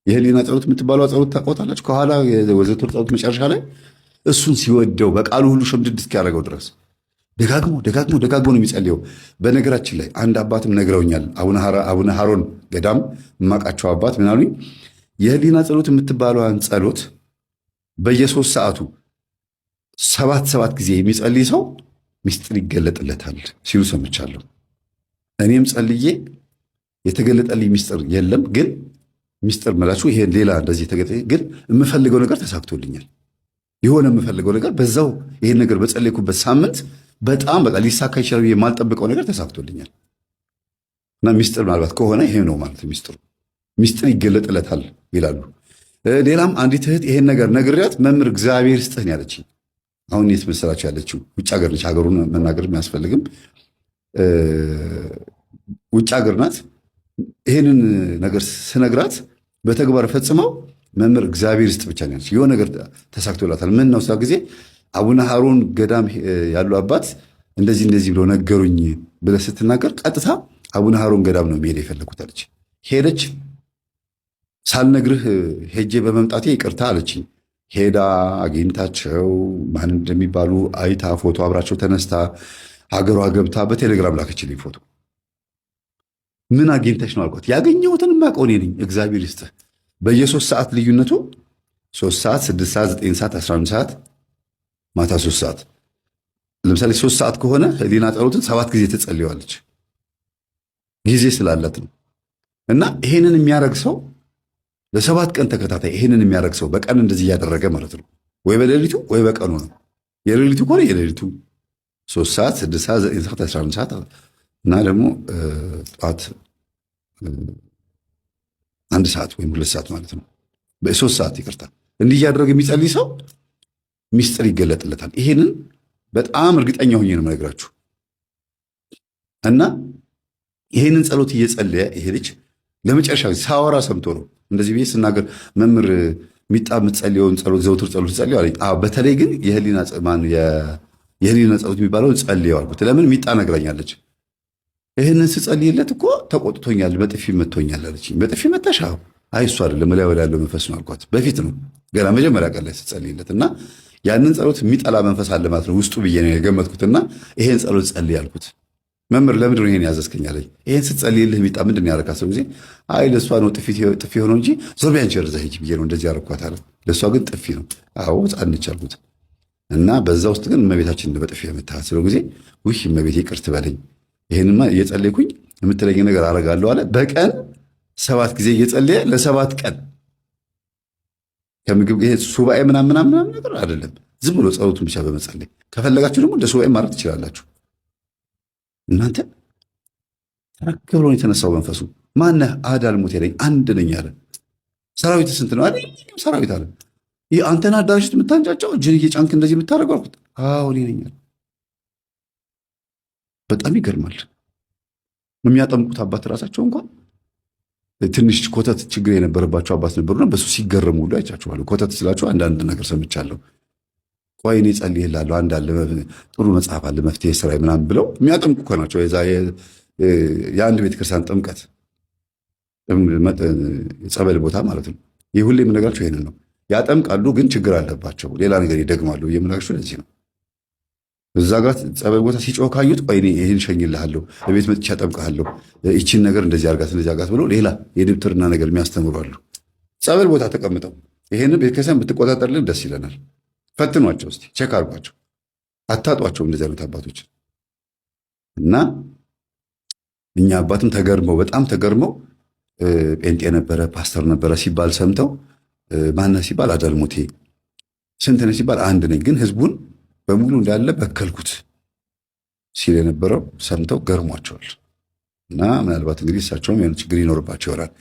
የህሊና ጸሎት የምትባለው ጸሎት ታውቃታላችሁ? ከኋላ የዘወትር ጸሎት መጨረሻ ላይ እሱን ሲወደው በቃሉ ሁሉ ሸምድድ እስኪያደርገው ድረስ ደጋግሞ ነው የሚጸልየው። በነገራችን ላይ አንድ አባትም ነግረውኛል። አቡነ ሀሮን ገዳም የማውቃቸው አባት ምን አሉኝ? የህሊና ጸሎት የምትባለዋን ጸሎት በየ3 ሰዓቱ 7 ጊዜ የሚጸልይ ሰው ሚስጥር ይገለጥለታል ሲሉ ሰምቻለሁ። እኔም ጸልዬ የተገለጠልኝ ሚስጥር የለም። ግን ሚስጥር መላችሁ ይሄ ሌላ እንደዚህ ግን የምፈልገው ነገር ተሳክቶልኛል። የሆነ የምፈልገው ነገር በዛው ይሄን ነገር በጸለይኩበት ሳምንት በጣም በቃ ሊሳካ ይችላል የማልጠብቀው ነገር ተሳክቶልኛል። እና ሚስጥር ምናልባት ከሆነ ይሄ ነው ማለት ሚስጥር ይገለጥለታል ይላሉ። ሌላም አንዲት እህት ይሄን ነገር ነግሬያት መምህር እግዚአብሔር ይስጥህን ያለችኝ። አሁን የት መሰላችሁ ያለችው? ውጭ ሀገር ነች። ሀገሩን መናገር የሚያስፈልግም ውጭ ሀገር ናት። ይሄንን ነገር ስነግራት በተግባር ፈጽመው መምህር እግዚአብሔር ይስጥ ብቻ ነው። የሆነ ነገር ተሳክቶላታል። ምን ነው ጊዜ አቡነ ሀሮን ገዳም ያሉ አባት እንደዚህ ብለው ነገሩኝ ብለህ ስትናገር ቀጥታ አቡነ ሀሮን ገዳም ነው መሄድ የፈለኩት አለች። ሄደች። ሳልነግርህ ሄጄ በመምጣቴ ይቅርታ አለችኝ። ሄዳ አግኝታቸው ማን እንደሚባሉ አይታ ፎቶ አብራቸው ተነስታ ሀገሯ ገብታ በቴሌግራም ላከችልኝ ፎቶ። ምን አግኝተሽ ነው አልኳት። ያገኘሁትን ማቀው እኔ ነኝ። እግዚአብሔር ይስጥህ። በየ3 ሰዓት ልዩነቱ 3 ሰዓት፣ 6 ሰዓት፣ 9 ሰዓት፣ 11 ሰዓት፣ ማታ 3 ሰዓት። ለምሳሌ 3 ሰዓት ከሆነ ህሊና ጸሎትን 7 ጊዜ ትጸልየዋለች። ጊዜ ስላላት ነው። እና ይሄንን የሚያደርግ ሰው ለ7 ቀን ተከታታይ ይሄንን የሚያደርግ ሰው በቀን እንደዚህ እያደረገ ማለት ነው። ወይ በሌሊቱ ወይ በቀኑ ነው። የሌሊቱ ከሆነ የሌሊቱ 3 ሰዓት፣ 6 ሰዓት፣ 9 ሰዓት፣ 11 ሰዓት እና ደግሞ ጠዋት 1 ሰዓት ወይም 2 ሰዓት ማለት ነው። በ3 ሰዓት ይቅርታ። እንዲህ እያደረገ የሚጸልይ ሰው ሚስጥር ይገለጥለታል። ይሄንን በጣም እርግጠኛ ሆኜ ነው የምነግራችሁ። እና ይሄንን ጸሎት እየጸለየ ይሄ ልጅ ለመጨረሻ ሳወራ ሰምቶ ነው እንደዚህ ብዬ ስናገር መምህር ሚጣ የምትጸልየውን ጸሎት ዘውትር ጸሎት ጸልየው አለኝ። በተለይ ግን የህሊና ጸሎት የሚባለውን ጸልየው አልኩት። ለምን ሚጣ ነግራኛለች። ይህንን ስጸልይለት እኮ ተቆጥቶኛል፣ በጥፊ መቶኛል አለችኝ። በጥፊ መታሽ? አይ እሱ አይደለም ላይ ያለው መንፈስ ነው አልኳት። በፊት ነው ገና መጀመሪያ ቀን ላይ ስጸልይለት እና ያንን ጸሎት የሚጠላ መንፈስ አለ ማለት ነው ውስጡ ብዬ ነው የገመትኩትና ይሄን ጸሎት ጸልይ አልኩት። መምህር ለምንድን ነው ይሄን ያዘዝከኝ አለኝ። ይሄን ስትጸልይልህ ሚጣ ምንድን ነው ያደረካት? ሰው ጊዜ አይ ለእሷ ነው ጥፊ ሆነው እንጂ ዞር ቢያንቺ ርዛ ሂጂ ብዬ ነው እንደዚህ ያደረኳት አለ። ለእሷ ግን ጥፊ ነው። አዎ ሕፃን ነች አልኩት። እና በዛ ውስጥ ግን እመቤታችን በጥፊ የመታሃት ስለው ጊዜ ውይ እመቤቴ ይቅር ትበለኝ፣ ይሄንማ እየጸለይኩኝ የምትለኝ ነገር አረጋለሁ አለ። በቀን 7 ጊዜ እየጸለየ ለ7 ቀን ከምግብ ይሄ ሱባኤ ምናምን ነገር አይደለም፣ ዝም ብሎ ጸሎቱን ብቻ በመጸለይ ከፈለጋችሁ ደግሞ እንደ ሱባኤ ማድረግ ትችላላችሁ። እናንተ ተረክ ብሎ የተነሳው መንፈሱ ማነህ? አዳል ሞት ያለኝ አንድ ነኝ አለ። ሰራዊት ስንት ነው አለ። ሰራዊት አለ። ይህ አንተና አዳራሽ የምታንጫጫው እጅን እየጫንክ እንደዚህ የምታደርገው አልኩት። አዎ እኔ ነኝ አለ። በጣም ይገርማል። የሚያጠምቁት አባት ራሳቸው እንኳን ትንሽ ኮተት ችግር የነበረባቸው አባት ነበሩና በሱ ሲገረሙ ሁሉ አይቻችኋለሁ። ኮተት ስላቸው አንዳንድ ነገር ሰምቻለሁ። ቆይ እኔ ጸልይልሃለሁ፣ አንድ አለ ጥሩ መጽሐፍ አለ መፍትሄ ስራ ምናምን ብለው የሚያጠምቁ ከናቸው። የአንድ ቤተክርስቲያን ጥምቀት ጸበል ቦታ ማለት ነው። ይህ ሁሌ የምነግራቸው ይሄንን ነው። ያጠምቃሉ፣ ግን ችግር አለባቸው፣ ሌላ ነገር ይደግማሉ። የምነግራቸው ለዚህ ነው። እዛ ጋር ጸበል ቦታ ሲጮህ ካዩት ቆይ እኔ ይሄን ሸኝልሃለሁ፣ በቤት መጥቼ አጠምቅሃለሁ፣ ይቺን ነገር እንደዚህ አርጋት እንደዚህ አርጋት ብሎ ሌላ የድብትርና ነገር የሚያስተምሩ አሉ። ጸበል ቦታ ተቀምጠው ይሄንን ቤተክርስቲያን ብትቆጣጠርልን ደስ ይለናል። ፈትኗቸው እስቲ፣ ቼክ አርጓቸው፣ አታጧቸው እንደዚህ አይነት አባቶች። እና እኛ አባትም ተገርመው በጣም ተገርመው ጴንጤ ነበረ ፓስተር ነበረ ሲባል ሰምተው ማነህ ሲባል አዳልሞቴ ስንት ነህ ሲባል አንድ ነኝ፣ ግን ህዝቡን በሙሉ እንዳለ በከልኩት ሲል የነበረው ሰምተው ገርሟቸዋል። እና ምናልባት እንግዲህ እሳቸውም የሆነ ችግር ይኖርባቸው ይሆናል።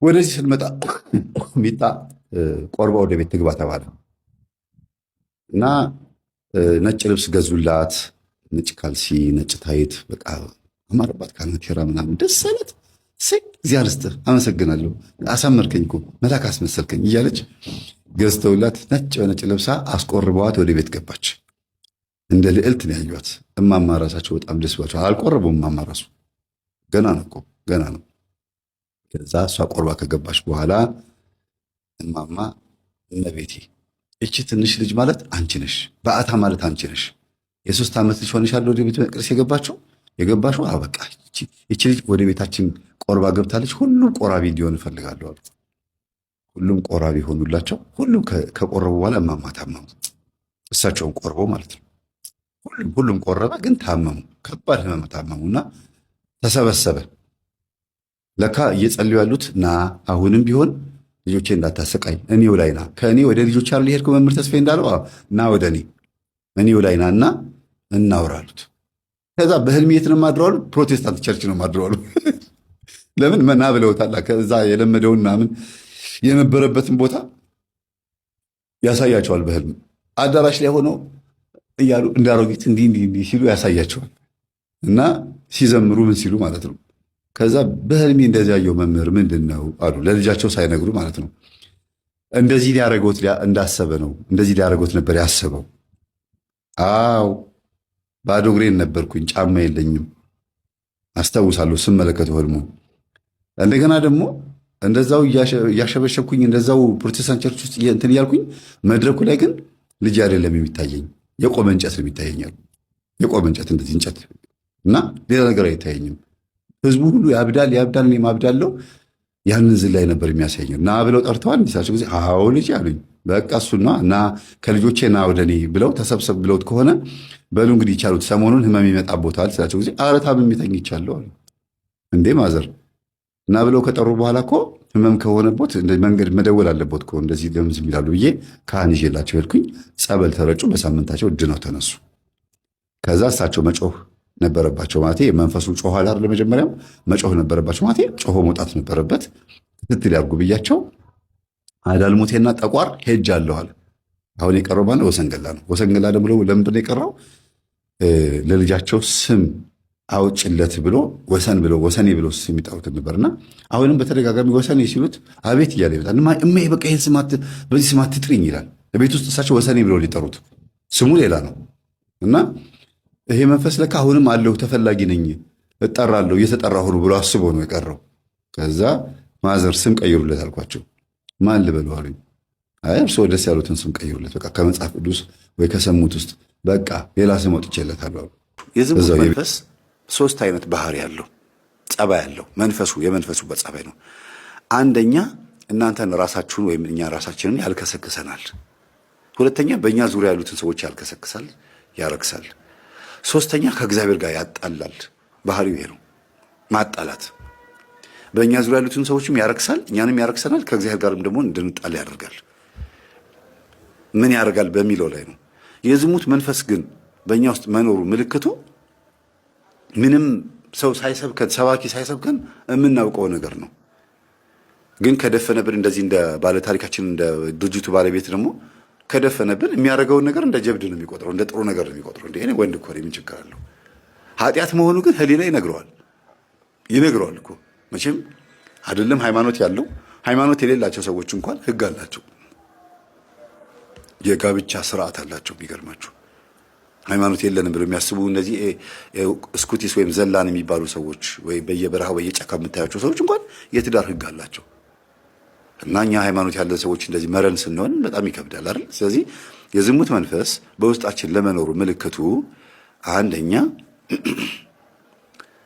ወደዚህ ስንመጣ ሚጣ ቆርባ ወደ ቤት ትግባ ተባለ እና ነጭ ልብስ ገዙላት፣ ነጭ ካልሲ፣ ነጭ ታይት፣ በቃ አማረባት። ካናቴራ ምናምን ደስ አላት። እግዚአብሔር ይስጥህ አመሰግናለሁ፣ አሳመርከኝ እኮ መልአክ አስመሰልከኝ እያለች ገዝተውላት ነጭ በነጭ ለብሳ አስቆርበዋት ወደ ቤት ገባች። እንደ ልዕልት ነው ያዩት። እማማ ራሳቸው በጣም ደስ ብሏቸው አልቆረቡም። እማማ ራሱ ገና ነው እኮ ገና ነው። ከዛ እሷ ቆርባ ከገባች በኋላ እማማ እመቤቴ እቺ ትንሽ ልጅ ማለት አንቺ ነሽ፣ በአታ ማለት አንቺ ነሽ። የ3 ዓመት ልጅ ሆነሻል ወደ ቤተ መቅደስ የገባሽው በቃ እቺ ልጅ ወደ ቤታችን ቆርባ ገብታለች። ሁሉም ቆራቢ እንዲሆን እፈልጋለሁ አሉ። ሁሉም ቆራቢ ሆኑላቸው። ሁሉም ከቆረቡ በኋላ እማማ ታመሙ። እሳቸውን ቆርቦ ማለት ነው። ሁሉም ቆረበ፣ ግን ታመሙ። ከባድ ህመም ታመሙና ተሰበሰበ። ለካ እየጸልዩ ያሉት ና አሁንም ቢሆን ልጆቼ እንዳታሰቃይ እኔው ላይ ና፣ ከእኔ ወደ ልጆች አሉ ሄድኩ መምህር ተስፋዬ እንዳለው ና ወደ እኔው ላይ ና እና እናውራሉት። ከዛ በህልም የት ነው ማድረዋሉ? ፕሮቴስታንት ቸርች ነው ማድረዋሉ። ለምን መና ብለውታላ። ከዛ የለመደውን ምናምን የነበረበትን ቦታ ያሳያቸዋል። በህልም አዳራሽ ላይ ሆነው እያሉ እንዳሮጊት እንዲህ ሲሉ ያሳያቸዋል። እና ሲዘምሩ ምን ሲሉ ማለት ነው። ከዛ በህልሜ እንደዚህ ያየው መምህር ምንድን ነው አሉ፣ ለልጃቸው ሳይነግሩ ማለት ነው። እንደዚህ ሊያደርገውት እንዳሰበ ነው። እንደዚህ ሊያደርገውት ነበር ያሰበው። አው ባዶ እግሬን ነበርኩኝ፣ ጫማ የለኝም አስታውሳለሁ ስመለከተው ህልሙ። እንደገና ደግሞ እንደዛው እያሸበሸብኩኝ እንደዛው ፕሮቴስታንት ቸርች ውስጥ እንትን እያልኩኝ መድረኩ ላይ ግን ልጅ አይደለም የሚታየኝ፣ የቆመ እንጨት ነው የሚታየኛል። የቆመ እንጨት እንደዚህ እንጨት እና ሌላ ነገር አይታየኝም። ህዝቡ ሁሉ ያብዳል፣ እኔም አብዳለሁ። ያንን ዝላይ ነበር የሚያሳየው። ና ብለው ጠርተዋል። እንዲሳቸው ጊዜ አዎ ልጅ አሉኝ። በቃ እሱና እና ከልጆቼ ና ወደ እኔ ብለው ተሰብሰብ ብለውት ከሆነ በሉ እንግዲህ ይቻሉት ሰሞኑን ህመም ይመጣቦታል ስላቸው ጊዜ ኧረ ታምሜ ተኝቻለሁ አሉ። እንዴ ማዘር እና ብለው ከጠሩ በኋላ እኮ ህመም ከሆነቦት መንገድ መደወል አለቦት እኮ እንደዚህ ለምን ዝም ይላሉ ብዬ ካህን ይዤላቸው ሄድኩኝ። ጸበል ተረጩ። በሳምንታቸው ድነው ተነሱ። ከዛ እሳቸው መጮህ ነበረባቸው ማለት መንፈሱ ጮኋል አይደል? ለመጀመሪያም መጮህ ነበረባቸው ማለት ጮሆ መውጣት ነበረበት። ክትትል ያርጉ ብያቸው አዳልሞቴና ጠቋር ሄጃለሁ አለ። አሁን የቀረው ማለት ወሰንገላ ነው። ወሰንገላ ደግሞ ለምንድን ነው የቀረው? ለልጃቸው ስም አውጭለት ብሎ ወሰኔ ብሎ ስም ይጠሩት ነበርና አሁንም በተደጋጋሚ ወሰኔ ሲሉት አቤት እያለ ይመጣል። እማዬ በቃ ይሄን ስማት በዚህ ስማት ትጥሪኝ ይላል። ቤት ውስጥ እሳቸው ወሰኔ ብሎ ሊጠሩት ስሙ ሌላ ነው እና ይሄ መንፈስ ለካ አሁንም አለሁ ተፈላጊ ነኝ እጠራለሁ እየተጠራሁ ነው ብሎ አስቦ ነው የቀረው። ከዛ ማዘር ስም ቀይሩለት አልኳቸው። ማን ልበሉ አሉኝ። አይ እርስዎ ደስ ያሉትን ስም ቀይሩለት፣ በቃ ከመጽሐፍ ቅዱስ ወይ ከሰሙት ውስጥ በቃ ሌላ ስም አውጥቼለታለሁ አሉ። የዝሙት መንፈስ 3 አይነት ባህሪ ያለው ጸባይ ያለው የመንፈሱ በጸባይ ነው። አንደኛ እናንተን ራሳችሁን ወይም እኛ ራሳችንን ያልከሰክሰናል። ሁለተኛ በእኛ ዙሪያ ያሉትን ሰዎች ያልከሰክሳል፣ ያረክሳል። ሶስተኛ ከእግዚአብሔር ጋር ያጣላል። ባህሪው ይሄ ነው፣ ማጣላት። በእኛ ዙሪያ ያሉትን ሰዎችም ያረክሳል፣ እኛንም ያረክሰናል፣ ከእግዚአብሔር ጋርም ደግሞ እንድንጣላ ያደርጋል። ምን ያደርጋል በሚለው ላይ ነው። የዝሙት መንፈስ ግን በእኛ ውስጥ መኖሩ ምልክቱ ምንም ሰው ሳይሰብከን ሰባኪ ሳይሰብከን የምናውቀው ነገር ነው። ግን ከደፈነብን እንደዚህ እንደ ባለታሪካችን እንደ ድርጅቱ ባለቤት ደግሞ ከደፈነብን የሚያደርገውን ነገር እንደ ጀብድ ነው የሚቆጥረው፣ እንደ ጥሩ ነገር ነው የሚቆጥረው። እንደ እኔ ወንድ እኮ ምን ችግር አለው? ኃጢአት መሆኑ ግን ህሊና ይነግረዋል እኮ መቼም አይደለም። ሃይማኖት የሌላቸው ሰዎች እንኳን ህግ አላቸው፣ የጋብቻ ስርዓት አላቸው። የሚገርማችሁ ሃይማኖት የለንም ብለው የሚያስቡ እነዚህ ስኩቲስ ወይም ዘላን የሚባሉ ሰዎች ወይ በየበረሃው በየጫካ የምታያቸው ሰዎች እንኳን የትዳር ህግ አላቸው። እና እኛ ሃይማኖት ያለን ሰዎች እንደዚህ መረን ስንሆን በጣም ይከብዳል አይደል? ስለዚህ የዝሙት መንፈስ በውስጣችን ለመኖሩ ምልክቱ አንደኛ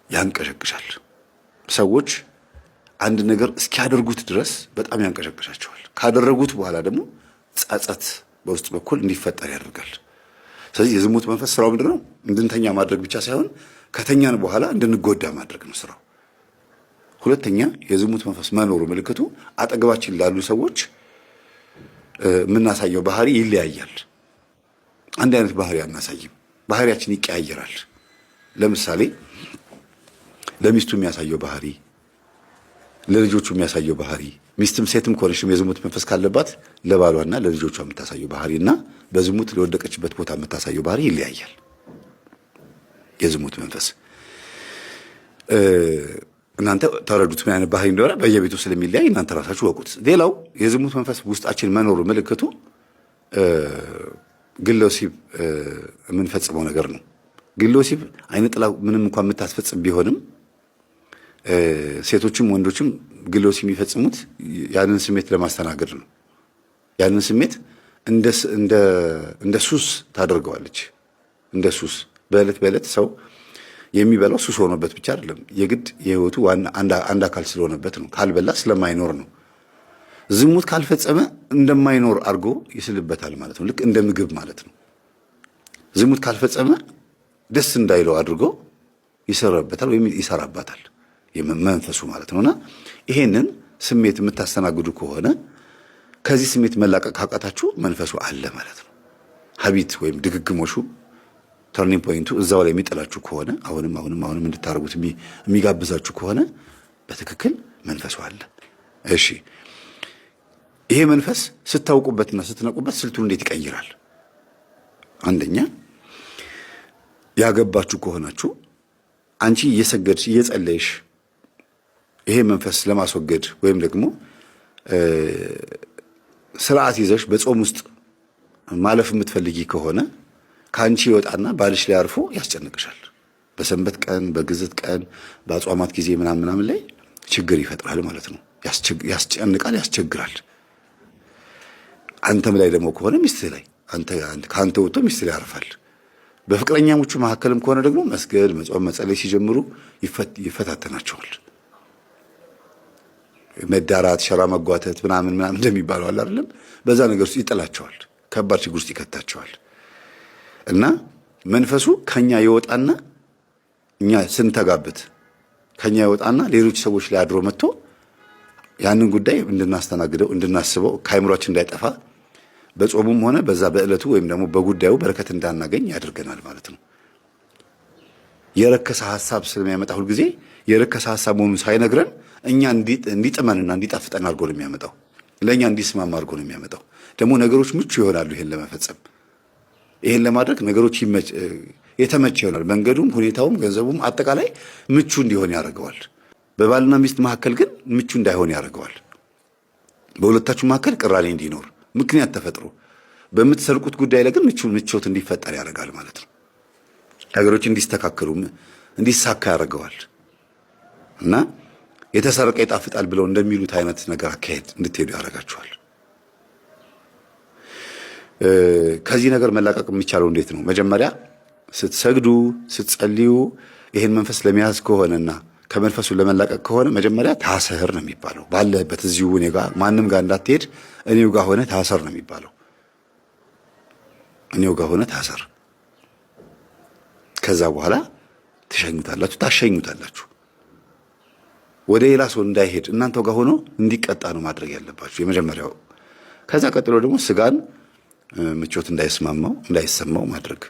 ያንቀሸቅሻል። ሰዎች አንድ ነገር እስኪያደርጉት ድረስ በጣም ያንቀሸቅሻቸዋል። ካደረጉት በኋላ ደግሞ ጸጸት በውስጥ በኩል እንዲፈጠር ያደርጋል። ስለዚህ የዝሙት መንፈስ ስራው ምንድነው? እንድንተኛ ማድረግ ብቻ ሳይሆን ከተኛን በኋላ እንድንጎዳ ማድረግ ነው ስራው። ሁለተኛ የዝሙት መንፈስ መኖሩ ምልክቱ አጠገባችን ላሉ ሰዎች የምናሳየው ባህሪ ይለያያል። አንድ አይነት ባህሪ አናሳይም። ባህሪያችን ይቀያየራል። ለምሳሌ ለሚስቱ የሚያሳየው ባህሪ፣ ለልጆቹ የሚያሳየው ባህሪ፣ ሚስትም ሴትም ከሆነችም የዝሙት መንፈስ ካለባት ለባሏና ለልጆቿ የምታሳየው ባህሪና በዝሙት ለወደቀችበት ቦታ የምታሳየው ባህሪ ይለያያል። የዝሙት መንፈስ እናንተ ተረዱት ምን አይነት ባህሪ እንደሆነ በየቤቱ ስለሚለያይ እናንተ ራሳችሁ ወቁት። ሌላው የዝሙት መንፈስ ውስጣችን መኖሩ ምልክቱ ግለ ወሲብ የምንፈጽመው ነገር ነው። ግለ ወሲብ አይነ ጥላ ምንም እንኳን የምታስፈጽም ቢሆንም ሴቶችም ወንዶችም ግሎስ የሚፈጽሙት ያንን ስሜት ለማስተናገድ ነው። ያንን ስሜት እንደ ሱስ ታደርገዋለች። እንደ ሱስ በዕለት በዕለት ሰው የሚበላው ሱስ ሆኖበት ብቻ አይደለም፣ የግድ የህይወቱ አንድ አካል ስለሆነበት ነው። ካልበላ ስለማይኖር ነው። ዝሙት ካልፈጸመ እንደማይኖር አድርጎ ይስልበታል ማለት ነው። ልክ እንደ ምግብ ማለት ነው። ዝሙት ካልፈጸመ ደስ እንዳይለው አድርጎ ይሰራበታል ወይም ይሰራባታል መንፈሱ ማለት ነውና ይሄንን ስሜት የምታስተናግዱ ከሆነ ከዚህ ስሜት መላቀቅ ካቃታችሁ መንፈሱ አለ ማለት ነው። ሀቢት ወይም ድግግሞሹ ተርኒንግ ፖይንቱ እዛው ላይ የሚጥላችሁ ከሆነ አሁንም እንድታረጉት የሚጋብዛችሁ ከሆነ በትክክል መንፈሱ አለ። እሺ ይሄ መንፈስ ስታውቁበትና ስትነቁበት ስልቱን እንዴት ይቀይራል? አንደኛ ያገባችሁ ከሆናችሁ አንቺ እየሰገድሽ እየጸለይሽ ይሄ መንፈስ ለማስወገድ ወይም ደግሞ ስርዓት ይዘሽ በጾም ውስጥ ማለፍ የምትፈልጊ ከሆነ ከአንቺ ይወጣና ባልሽ ላይ አርፎ ያስጨንቅሻል። በሰንበት ቀን፣ በግዝት ቀን፣ በአጽዋማት ጊዜ ምናምን ላይ ችግር ይፈጥራል ማለት ነው። ያስጨንቃል፣ ያስቸግራል። አንተም ላይ ደግሞ ከሆነ ሚስትህ ላይ ከአንተ ወጥቶ ሚስትህ ላይ ያርፋል። በፍቅረኛሞቹ መካከልም ከሆነ ደግሞ መስገድ፣ መጾም፣ መጸለይ ሲጀምሩ ይፈታተናቸዋል። መዳራት፣ ሸራ መጓተት ምናምን እንደሚባለው አለ አይደለም፣ በዛ ነገር ውስጥ ይጥላቸዋል። ከባድ ችግር ውስጥ ይከታቸዋል። እና መንፈሱ ከኛ ይወጣና እኛ ስንተጋበት ከኛ ይወጣና ሌሎች ሰዎች ላይ አድሮ መጥቶ ያንን ጉዳይ እንድናስተናግደው እንድናስበው ከአይምሯችን እንዳይጠፋ በጾሙም ሆነ በዛ በዕለቱ ወይም ደግሞ በጉዳዩ በረከት እንዳናገኝ ያደርገናል ማለት ነው። የረከሰ ሐሳብ ስለሚያመጣ ሁልጊዜ የረከሰ ሐሳብ መሆኑን ሳይነግረን እኛ እንዲጥመንና እንዲጣፍጠን አድርጎ ነው የሚያመጣው። ለእኛ እንዲስማማ አድርጎ ነው የሚያመጣው። ደግሞ ነገሮች ምቹ ይሆናሉ። ይሄን ለመፈጸም ይሄን ለማድረግ ነገሮች የተመቸ ይሆናል። መንገዱም፣ ሁኔታውም፣ ገንዘቡም አጠቃላይ ምቹ እንዲሆን ያደርገዋል። በባልና ሚስት መካከል ግን ምቹ እንዳይሆን ያደርገዋል። በሁለታችሁ መካከል ቅራኔ እንዲኖር ምክንያት ተፈጥሮ በምትሰርቁት ጉዳይ ላይ ግን ምቾት እንዲፈጠር ያደርጋል ማለት ነው። ነገሮች እንዲስተካከሉ እንዲሳካ ያደርገዋል እና የተሰረቀ ይጣፍጣል ብለው እንደሚሉት አይነት ነገር አካሄድ እንድትሄዱ ያደርጋችኋል። ከዚህ ነገር መላቀቅ የሚቻለው እንዴት ነው? መጀመሪያ ስትሰግዱ ስትጸልዩ ይሄን መንፈስ ለመያዝ ከሆነና ከመንፈሱ ለመላቀቅ ከሆነ መጀመሪያ ታሰር ነው የሚባለው። ባለበት እዚሁ እኔ ጋር ማንም ጋር እንዳትሄድ እኔው ጋር ሆነ ታሰር ነው የሚባለው። እኔው ጋር ሆነ ታሰር። ከዛ በኋላ ታሸኙታላችሁ። ወደ ሌላ ሰው እንዳይሄድ እናንተው ጋር ሆኖ እንዲቀጣ ነው ማድረግ ያለባችሁ የመጀመሪያው። ከዛ ቀጥሎ ደግሞ ስጋን ምቾት እንዳይሰማው ማድረግ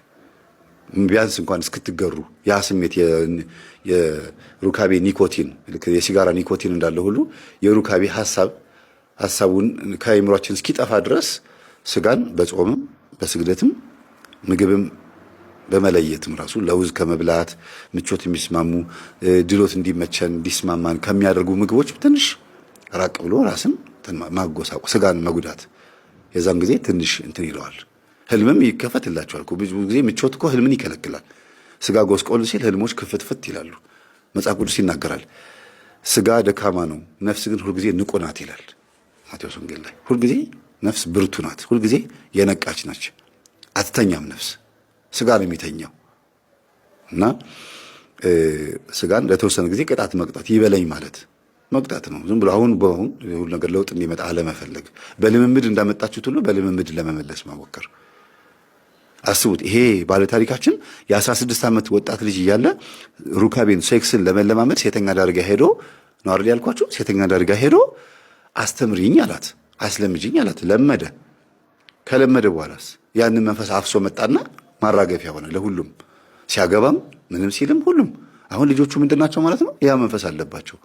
ቢያንስ እንኳን እስክትገሩ ያ ስሜት የሩካቤ ኒኮቲን የሲጋራ ኒኮቲን እንዳለ ሁሉ የሩካቤ ሐሳቡን ከአእምሯችን እስኪጠፋ ድረስ ስጋን በጾምም በስግደትም ምግብም በመለየትም ራሱ ለውዝ ከመብላት ምቾት የሚስማሙ ድሎት እንዲመቸን እንዲስማማን ከሚያደርጉ ምግቦች ትንሽ ራቅ ብሎ ራስን ማጎሳቆ ስጋን መጉዳት የዛን ጊዜ ትንሽ እንትን ይለዋል። ህልምም ይከፈትላቸዋል። ብዙ ጊዜ ምቾት እኮ ህልምን ይከለክላል። ስጋ ጎስቆል ሲል ህልሞች ክፍትፍት ይላሉ። መጽሐፍ ቅዱስ ይናገራል። ስጋ ደካማ ነው፣ ነፍስ ግን ሁልጊዜ ንቁ ናት ይላል ማቴዎስ ወንጌል ላይ። ሁልጊዜ ነፍስ ብርቱ ናት፣ ሁልጊዜ የነቃች ናች። አትተኛም ነፍስ። ስጋ ነው የሚተኛው እና ስጋን ለተወሰነ ጊዜ ቅጣት መቅጣት ይበለኝ ማለት መቅጣት ነው። ዝም ብሎ አሁን ሁሉ ነገር ለውጥ እንዲመጣ አለመፈለግ፣ በልምምድ እንዳመጣችሁት ሁሉ በልምምድ ለመመለስ መሞከር። አስቡት፣ ይሄ ባለ ታሪካችን የ16 ዓመት ወጣት ልጅ እያለ ሩካቤን ሴክስን ለመለማመድ ሴተኛ ዳርጋ ሄዶ ነው አይደል ያልኳችሁ? ሴተኛ ዳርጋ ሄዶ አስተምሪኝ አላት፣ አስለምጂኝ አላት። ለመደ። ከለመደ በኋላስ ያንን መንፈስ አፍሶ መጣና ማራገፊያ ሆነ ለሁሉም። ሲያገባም ምንም ሲልም ሁሉም አሁን ልጆቹ ምንድናቸው ማለት ነው? ያ መንፈስ አለባቸው።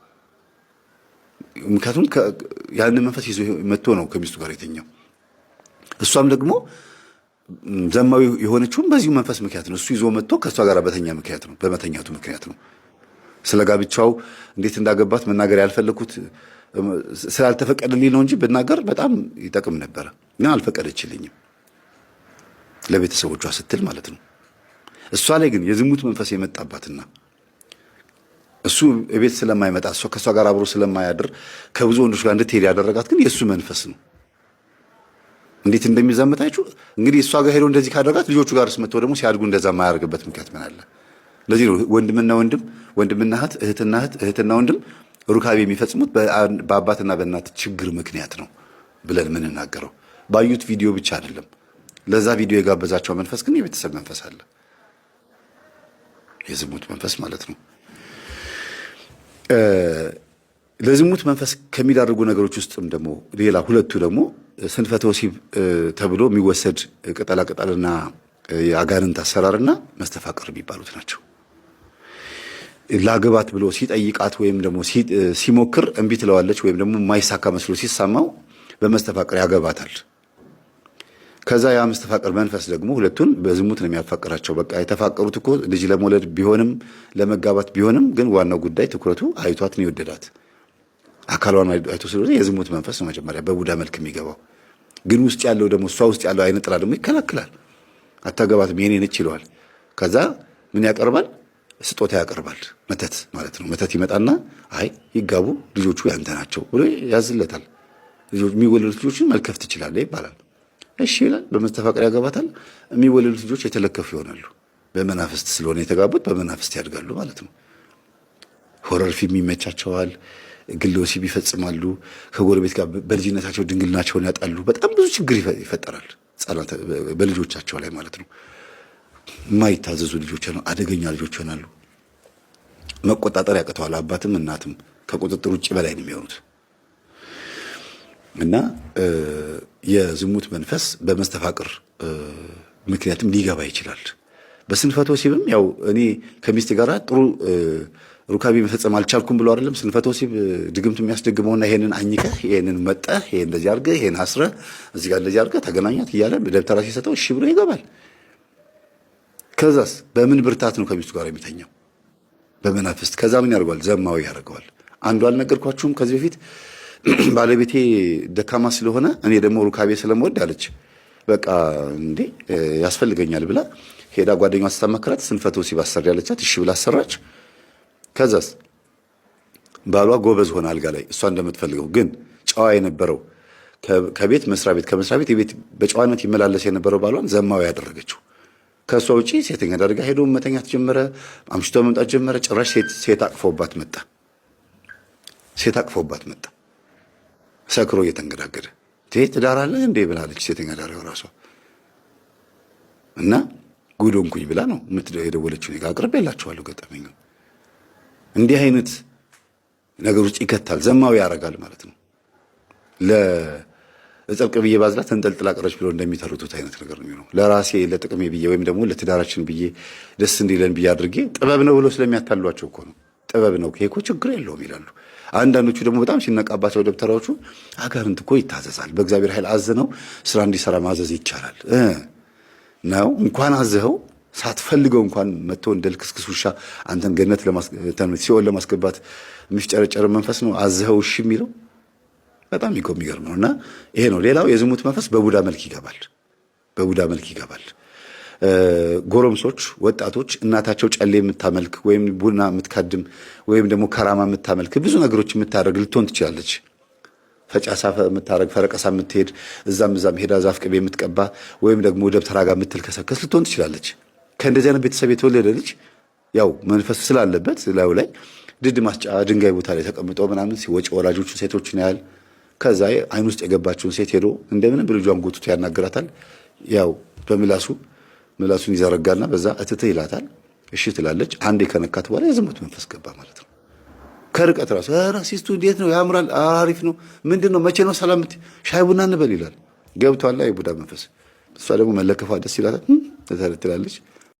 ምክንያቱም ያንን መንፈስ ይዞ መጥቶ ነው ከሚስቱ ጋር የተኛው። እሷም ደግሞ ዘማዊ የሆነችውም በዚሁ መንፈስ ምክንያት ነው። እሱ ይዞ መጥቶ ከእሷ ጋር በመተኛቱ ምክንያት ነው። ስለ ጋብቻው እንዴት እንዳገባት መናገር ያልፈለኩት ስላልተፈቀደልኝ ነው እንጂ ብናገር በጣም ይጠቅም ነበረ። ግን አልፈቀደችልኝም፣ ለቤተሰቦቿ ስትል ማለት ነው። እሷ ላይ ግን የዝሙት መንፈስ የመጣባትና እሱ ቤት ስለማይመጣ እሷ ከእሷ ጋር አብሮ ስለማያድር ከብዙ ወንዶች ጋር እንድትሄድ ያደረጋት ግን የእሱ መንፈስ ነው። እንዴት እንደሚዛመታችሁ እንግዲህ እሷ ጋር ሄዶ እንደዚህ ካደረጋት ልጆቹ ጋር ስመጥተው ደግሞ ሲያድጉ እንደዛ የማያደርግበት ምክንያት ምን አለ? ለዚህ ነው ወንድምና ወንድም፣ ወንድምና እህት፣ እህትና እህት፣ እህትና ወንድም ሩካቤ የሚፈጽሙት በአባትና በእናት ችግር ምክንያት ነው ብለን የምንናገረው። ባዩት ቪዲዮ ብቻ አይደለም። ለዛ ቪዲዮ የጋበዛቸው መንፈስ ግን የቤተሰብ መንፈስ አለ፣ የዝሙት መንፈስ ማለት ነው። ለዝሙት መንፈስ ከሚዳርጉ ነገሮች ውስጥም ደግሞ ሌላ ሁለቱ ደግሞ ስንፈተ ወሲብ ተብሎ የሚወሰድ ቅጠላቅጠልና የአጋንንት አሰራርና መስተፋቅር የሚባሉት ናቸው። ላገባት ብሎ ሲጠይቃት ወይም ደግሞ ሲሞክር እምቢ ትለዋለች፣ ወይም ደግሞ የማይሳካ መስሎ ሲሰማው በመስተፋቅር ያገባታል። ከዛ ያ መስተፋቅር መንፈስ ደግሞ ሁለቱን በዝሙት ነው የሚያፋቅራቸው። በቃ የተፋቀሩት እኮ ልጅ ለመውለድ ቢሆንም ለመጋባት ቢሆንም ግን ዋናው ጉዳይ ትኩረቱ አይቷት ነው የወደዳት። አካሏን አይቶ ስለሆነ የዝሙት መንፈስ ነው መጀመሪያ በቡዳ መልክ የሚገባው። ግን ውስጥ ያለው ደግሞ እሷ ውስጥ ያለው አይነ ጥላ ደግሞ ይከላከላል። አታገባትም የኔ ነች ይለዋል። ከዛ ምን ያቀርባል? ስጦታ ያቀርባል። መተት ማለት ነው። መተት ይመጣና አይ ይጋቡ ልጆቹ ያንተ ናቸው ብሎ ያዝለታል። የሚወለዱት ልጆችን መልከፍ ትችላለህ ይባላል። እሺ ይላል። በመስተፋቅር ያገባታል። የሚወለዱት ልጆች የተለከፉ ይሆናሉ። በመናፍስት ስለሆነ የተጋቡት በመናፍስት ያድጋሉ ማለት ነው። ሆረር ፊልም ይመቻቸዋል። ግለ ወሲብ ይፈጽማሉ። ከጎረቤት ጋር በልጅነታቸው ድንግልናቸውን ያጣሉ። በጣም ብዙ ችግር ይፈጠራል በልጆቻቸው ላይ ማለት ነው። የማይታዘዙ ልጆች ነው፣ አደገኛ ልጆች ይሆናሉ። መቆጣጠር ያቅተዋል። አባትም እናትም ከቁጥጥር ውጭ በላይ ነው የሚሆኑት። እና የዝሙት መንፈስ በመስተፋቅር ምክንያትም ሊገባ ይችላል። በስንፈተ ወሲብም ያው እኔ ከሚስት ጋር ጥሩ ሩካቤ መፈጸም አልቻልኩም ብሎ አይደለም ስንፈተ ወሲብ ድግምት የሚያስደግመውና ይሄንን አኝከህ ይሄንን መጠህ ይሄን እንደዚህ አድርገህ ይሄን አስረህ እዚህ ጋር እንደዚህ አድርገህ ተገናኛት እያለ ደብተራ ሲሰጠው እሺ ብሎ ይገባል። ከዛስ በምን ብርታት ነው ከሚስቱ ጋር የሚተኛው? በመናፍስት። ከዛ ምን ያደርገዋል? ዘማዊ ያደርገዋል። አንዱ አልነገርኳችሁም ከዚህ በፊት ባለቤቴ ደካማ ስለሆነ እኔ ደግሞ ሩካቤ ስለምወድ አለች። በቃ እንዴ ያስፈልገኛል ብላ ሄዳ ጓደኛዋ ስታማክራት ስንፈተ ወሲብ አሰሪ ያለቻት፣ እሺ ብላ አሰራች። ከዛስ ባሏ ጎበዝ ሆነ አልጋ ላይ እሷ እንደምትፈልገው። ግን ጨዋ የነበረው ከቤት መስሪያ ቤት ከመስሪያ ቤት የቤት በጨዋነት ይመላለስ የነበረው ባሏን ዘማዊ ያደረገችው። ከእሷ ውጪ ሴተኛ አደረጋ። ሄዶ መተኛት ጀመረ። አምሽቶ መምጣት ጀመረ። ጭራሽ ሴት አቅፎባት መጣ። ሴት አቅፎባት መጣ። ሰክሮ እየተንገዳገደ ትዳር አለ እንዴ ብላለች ሴተኛ አዳሪው ራሷ። እና ጉዶንኩኝ ብላ ነው የደወለችው። እኔ ጋር አቅርቤላችኋለሁ ገጠመኝ። እንዲህ አይነት ነገር ውስጥ ይከታል። ዘማዊ ያደርጋል ማለት ነው። ለጸብቅ ብዬ ባዝላ ተንጠልጥላ ቀረች ብሎ እንደሚተርቱት አይነት ነገር ነው የሚሆነው። ለራሴ ለጥቅሜ ብዬ ወይም ደግሞ ለትዳራችን ብዬ ደስ እንዲለን ብዬ አድርጌ ጥበብ ነው ብሎ ስለሚያታሏቸው እኮ ነው። ጥበብ ነው ይሄ እኮ ችግር የለውም ይላሉ። አንዳንዶቹ ደግሞ በጣም ሲነቃባቸው ደብተራዎቹ አጋንንት እኮ ይታዘዛል፣ በእግዚአብሔር ኃይል አዝነው ስራ እንዲሰራ ማዘዝ ይቻላል ነው። እንኳን አዘኸው ሳትፈልገው እንኳን መጥቶ እንደ ልክስክስ ውሻ አንተን ገነት ሲኦል ለማስገባት የሚፍጨረጨር መንፈስ ነው አዘኸው እሺ የሚለው። በጣም የሚገርም ነው። እና ይሄ ነው። ሌላው የዝሙት መንፈስ በቡዳ መልክ ይገባል። በቡዳ መልክ ይገባል። ጎረምሶች፣ ወጣቶች እናታቸው ጨሌ የምታመልክ ወይም ቡና የምትካድም ወይም ደግሞ ከራማ የምታመልክ ብዙ ነገሮች የምታደርግ ልትሆን ትችላለች። ፈጫሳ የምታደርግ ፈረቀሳ የምትሄድ እዛም ሄዳ ዛፍ ቅቤ የምትቀባ ወይም ደግሞ ደብተራ ጋር የምትልከሰከስ ልትሆን ትችላለች። ከእንደዚህ አይነት ቤተሰብ የተወለደ ልጅ ያው መንፈስ ስላለበት ላዩ ላይ ድድ ማስጫ ድንጋይ ቦታ ላይ ተቀምጦ ምናምን ሲወጭ ወላጆቹን ሴቶችን ያህል ከዛ አይን ውስጥ የገባችውን ሴት ሄዶ እንደምንም ብልጇን ጎትቶ ያናግራታል። ያው ምላሱን ይዘረጋና በዛ እትትህ ይላታል። እሺ ትላለች። አንዴ ከነካት በኋላ የዝሙት መንፈስ ገባ ማለት ነው። ከርቀት ራሱ ሲስቱ እንዴት ነው ያምራል፣ አሪፍ ነው፣ ምንድን ነው መቼ ነው ሰላም ሻይ ቡና እንበል ይላል። ገብቷል የቡዳ መንፈስ። እሷ ደግሞ መለከፏ ደስ ይላታል ትላለች።